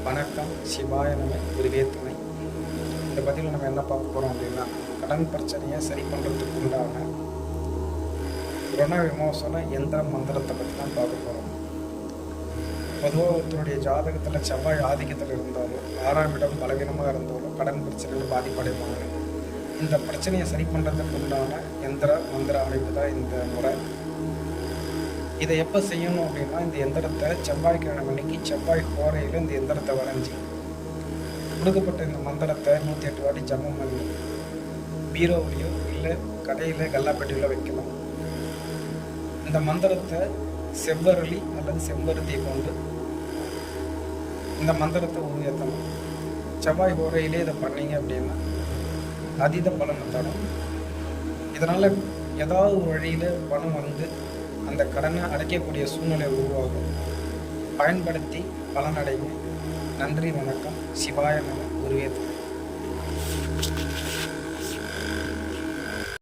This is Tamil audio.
வணக்கம். சிவாய நம. குருவே துணை. இந்த பதிவில் நம்ம என்ன பார்க்க போகிறோம் அப்படின்னா, கடன் பிரச்சனையை சரி பண்ணுறதுக்கு உண்டான ருண விமோசன எந்திர மந்திரத்தை பற்றி தான் பார்க்க போகிறோம். பொதுவாக ஒருத்தருடைய ஜாதகத்தில் செவ்வாய் ஆதிக்கத்தில் இருந்தாலும் 6ஆம் இடம் பலவீனமாக இருந்தாலும் கடன் பிரச்சனைகள் பாதிப்படைவாங்க. இந்த பிரச்சனையை சரி பண்ணுறதுக்கு உண்டான எந்திர மந்திர அமைப்பு தான் இந்த முறை. இதை எப்போ செய்யணும் அப்படின்னா, இந்த எந்திரத்தை செவ்வாய்க்கிழமை அன்னைக்கு செவ்வாய் கோரையில் இந்த எந்திரத்தை வரைஞ்சி கொடுக்கப்பட்ட இந்த மந்திரத்தை 108 வாட்டி ஜபம் பண்ணி பீரோவிலையோ இல்லை கடையில் கல்லாப்பெட்டியிலோ வைக்கலாம். இந்த மந்திரத்தை செவ்வரளி அல்லது செம்பருத்தியை கொண்டு இந்த மந்திரத்தை உருவேற்றணும். செவ்வாய் கோரையிலே இதை பண்ணீங்க அப்படின்னா அதீத பலனை தரும். இதனால் ஏதாவது ஒரு வழியில் பணம் வந்து அந்த கடனை அடைக்கக்கூடிய சூழ்நிலை உருவாகும். பயன்படுத்தி பலனடைங்க. நன்றி, வணக்கம். சிவாய நம. குருவே துணை.